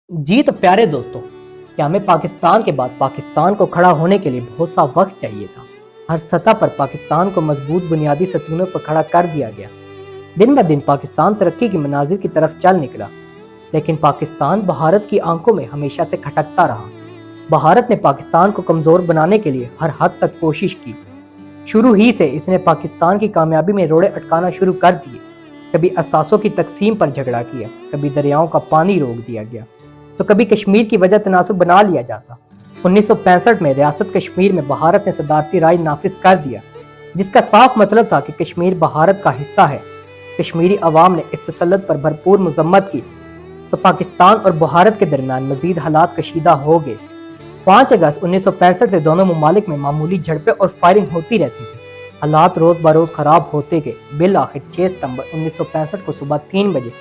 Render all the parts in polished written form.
जी तो प्यारे दोस्तों, क्या हमें पाकिस्तान के बाद पाकिस्तान को खड़ा होने के लिए बहुत सा वक्त चाहिए था। हर सतह पर पाकिस्तान को मजबूत बुनियादी सतूनों पर खड़ा कर दिया गया। दिन ब दिन पाकिस्तान तरक्की की मनाजिर की तरफ चल निकला, लेकिन पाकिस्तान भारत की आंखों में हमेशा से खटकता रहा। भारत ने पाकिस्तान को कमज़ोर बनाने के लिए हर हद तक कोशिश की। शुरू ही से इसने पाकिस्तान की कामयाबी में रोड़े अटकाना शुरू कर दिए। कभी असासों की तकसीम पर झगड़ा किया, कभी दरियाओं का पानी रोक दिया गया, तो कभी कश्मीर की वजह तनासुब बना लिया जाता। 1965 में रियासत कश्मीर में भारत ने सदारती राय नाफिज कर दिया, जिसका साफ मतलब था कि कश्मीर भारत का हिस्सा है। कश्मीरी अवाम ने इस तसल्लुत पर भरपूर मजम्मत की, तो पाकिस्तान और भारत के दरमियान मजीद हालात कशीदा हो गए। 5 अगस्त 1965 से दोनों ममालिक में मामूली झड़पें और फायरिंग होती रहती थी। हालात रोज बरोज खराब होते गए। बिल आखिर 6 सितंबर 1965 को सुबह 3 बजे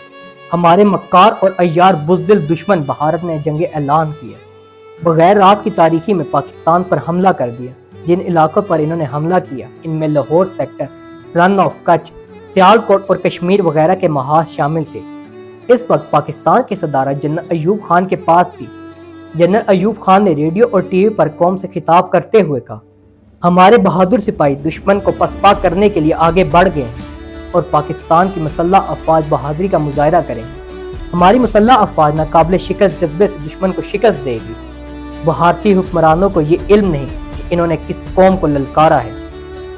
हमारे मक्कार और अय्यार बुज़दिल दुश्मन भारत ने जंग ऐलान किया। बगैर रात की तारीकी में पाकिस्तान पर हमला कर दिया। जिन इलाकों पर इन्होंने हमला किया, इनमें Lahore sector, run of Kutch, Sialkot और कश्मीर वगैरह के महाज शामिल थे। इस वक्त पाकिस्तान की सदारत जनरल अयूब खान के पास थी। जनरल अयूब खान ने रेडियो और टीवी पर कौम से खिताब करते हुए कहा, हमारे बहादुर सिपाही दुश्मन को पसपा करने के लिए आगे बढ़ गए हैं और पाकिस्तान की मुसल्लह अफवाज बहादुरी का मुजाहरा करेंगी। हमारी मुसल्लह अफवाज नाकाबिल शिकस्त जज्बे से दुश्मन को शिकस्त देगी। भारतीय हुक्मरानों को ये इल्म नहीं कि इन्होंने किस कौम को ललकारा है।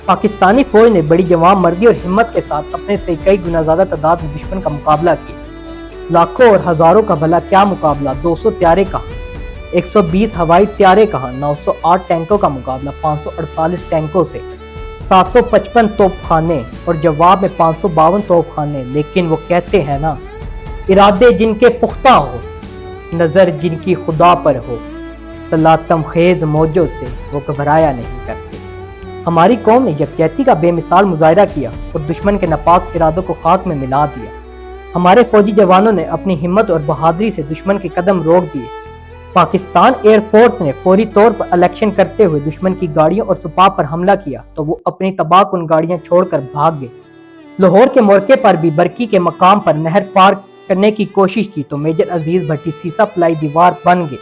पाकिस्तानी फौज ने बड़ी जवान मर्दी और हिम्मत के साथ अपने से कई गुना ज्यादा तादाद में दुश्मन का मुकाबला किया। लाखों और हजारों का भला क्या मुकाबला, 200 त्यारे कहा, 120 हवाई त्यारे कहा, 908 टैंकों का मुकाबला 548 टैंकों से, 755 तोपखाने और जवाब में 552 तोपखाने। लेकिन वो कहते हैं ना, इरादे जिनके पुख्ता हो, नजर जिनकी खुदा पर हो, तलातम खेज मौजों से वो घबराया नहीं करते। हमारी कौम ने यकजहती का बेमिसाल मुजाहरा किया और दुश्मन के नापाक इरादों को खाक में मिला दिया। हमारे फौजी जवानों ने अपनी हिम्मत और बहादुरी से दुश्मन के कदम रोक दिए। पाकिस्तान एयरफोर्स ने फौरी तौर पर इलेक्शन करते हुए दुश्मन की गाड़ियों और सुपाह पर हमला किया, तो वो अपनी तबाहकुन गाड़ियां छोड़कर भाग गए। लाहौर के मोर्चे पर भी बरकी के मकाम पर नहर पार करने की कोशिश की, तो मेजर अजीज भट्टी सीसा पलाई दीवार बन गए।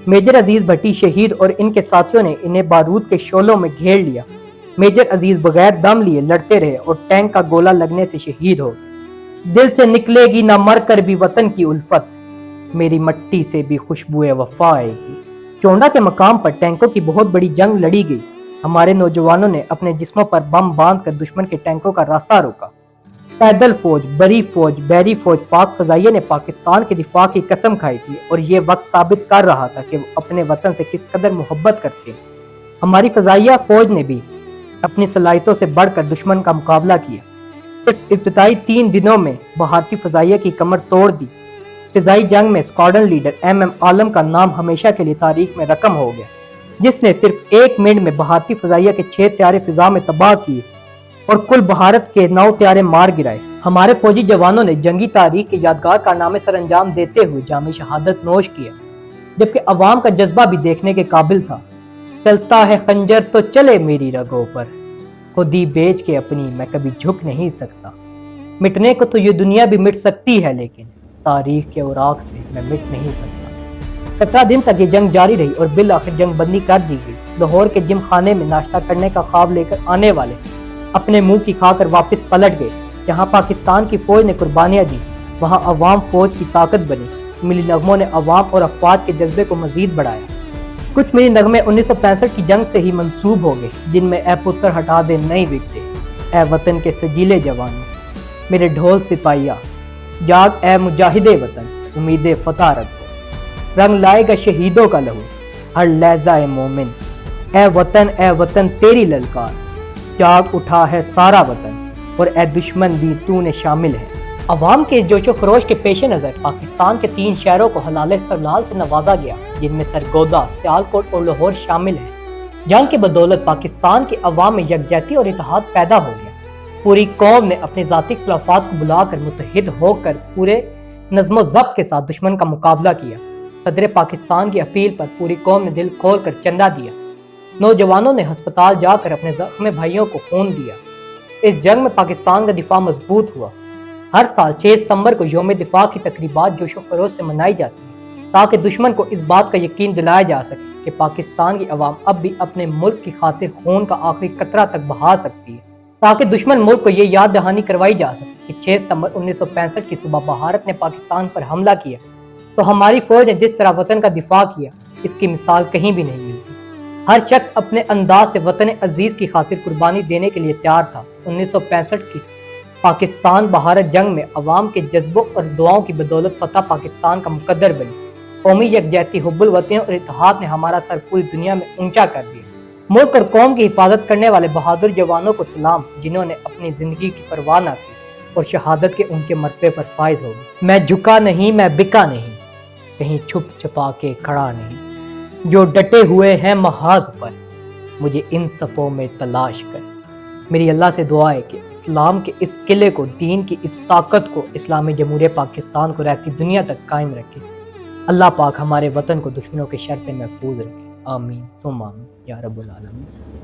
मेजर अजीज भट्टी शहीद और इनके साथियों ने इन्हें बारूद के शोलों में घेर लिया। मेजर अजीज बगैर दम लिए लड़ते रहे और टैंक का गोला लगने से शहीद हो गए। दिल से निकलेगी ना मर कर भी वतन की उल्फत, मेरी मट्टी से भी खुशबुए वफा आएगी। चोंडा के मकाम पर टैंकों की बहुत बड़ी जंग लड़ी गई। हमारे नौजवानों ने अपने जिस्मों पर बम बांधकर दुश्मन के टैंकों का रास्ता रोका। पैदल फौज, बरी फौज, बहरी फौज, पाक फजाइया ने पाकिस्तान के दिफा की कसम खाई थी और ये वक्त साबित कर रहा था कि वो अपने वतन से किस कदर मोहब्बत करते हैं। हमारी फजाइया फौज ने भी अपनी सलाहियतों से बढ़कर दुश्मन का मुकाबला किया। सिर्फ इब्तदाई 3 दिनों में भारतीय फजाइया की कमर तोड़ दी। फिजाई जंग में स्क्वाड्रन लीडर MM आलम का नाम हमेशा के लिए तारीख में रकम हो गया, जिसने सिर्फ 1 मिनट में भारतीय फजाइया के 6 त्यारे फिजा में तबाह किए और कुल भारत के 9 त्यारे मार गिराए। हमारे फौजी जवानों ने जंगी तारीख के यादगार कारनामे सर अंजाम देते हुए जामी शहादत नोश किया, जबकि अवाम का जज्बा भी देखने के काबिल था। चलता है खंजर तो चले मेरी रगों पर, खुदी बेच के अपनी मैं कभी झुक नहीं सकता। मिटने को तो ये दुनिया भी मिट सकती है, लेकिन तारीख के औराक से मैं मिट नहीं सकता। 17 दिन तक ये जंग जारी रही और बिल आखिर जंग बंदी कर दी गई। लाहौर के जिम खाने में नाश्ता करने का ख्वाब लेकर आने वाले अपने मुंह की खाकर वापस पलट गए। जहां पाकिस्तान की फौज ने कुर्बानियां दी, वहां अवाम फौज की ताकत बनी। मिली नगमों ने अवाम और अफवाज के जज्बे को मजीद बढ़ाया। कुछ मिली नगमे 1965 की जंग से ही मंसूब हो गए, जिनमें ए पुत्र हटा दे नहीं बिकते, ए वतन के सजीले जवानों, मेरे ढोल सिपाहिया, जाग ए मुजाहिदे वतन, उम्मीदे फतह रखो, रंग लाएगा शहीदों का लहू, हर लहजा ए मोमिन, ए वतन तेरी ललकार, जाग उठा है सारा वतन और ए दुश्मन भी तूने शामिल है। अवाम के इस जोशो खरोश के पेश नज़र पाकिस्तान के 3 शहरों को हलाल इस्तेमाल से नवाजा गया, जिनमें सरगोदा, सियालकोट और लाहौर शामिल हैं। जंग की बदौलत पाकिस्तान के अवाम में यकजहती और इत्तेहाद पैदा हो गया। पूरी कौम ने अपने ज़ाती खिलाफात को बुलाकर मुत्तहिद होकर पूरे नज़्म ज़ब्त के साथ दुश्मन का मुकाबला किया। सदर पाकिस्तान की अपील पर पूरी कौम ने दिल खोल कर चंदा दिया। नौजवानों ने हस्पताल जाकर अपने जख्मी भाइयों को खून दिया। इस जंग में पाकिस्तान का दिफा मजबूत हुआ। हर साल 6 सितंबर को यौम दिफा की तकरीबात जोशो खरोश से मनाई जाती है। تاکہ دشمن کو اس بات کا یقین دلایا جا سکے کہ پاکستان کی عوام اب بھی اپنے ملک کی خاطر خون کا آخری قطرہ تک بہا سکتی ہے، تاکہ دشمن ملک کو یہ یاد دہانی کروائی جا سکے کہ 6 ستمبر 1965 کی صبح بھارت نے پاکستان پر حملہ کیا تو ہماری فوج نے جس طرح وطن کا دفاع کیا، اس کی مثال کہیں بھی نہیں ملتی۔ ہر شخص اپنے انداز سے وطن عزیز کی خاطر قربانی دینے کے لیے تیار تھا۔ 1965 کی پاکستان بھارت جنگ میں عوام کے جذبوں اور دعاؤں کی بدولت فتح پاکستان کا مقدر بنی۔ قومی یکجہتی، حب الوطنی اور اتحاد نے ہمارا سر پوری دنیا میں اونچا کر دیا۔ ملک اور قوم کی حفاظت کرنے والے بہادر جوانوں کو سلام، جنہوں نے اپنی زندگی کی پرواہ نہ کی اور شہادت کے ان کے مرتبے پر فائز ہو گئے۔ میں جھکا نہیں، میں بکا نہیں، کہیں چھپ چھپا کے کھڑا نہیں، جو ڈٹے ہوئے ہیں محاذ پر، مجھے ان صفوں میں تلاش کر۔ میری اللہ سے دعا ہے کہ اسلام کے اس قلعے کو، دین کی اس طاقت کو، اسلامی جمہوریہ پاکستان کو رہتی دنیا تک قائم رکھے۔ اللہ پاک ہمارے وطن کو دشمنوں کے شر سے محفوظ رکھے۔ آمین ثم آمین یا رب العالمین۔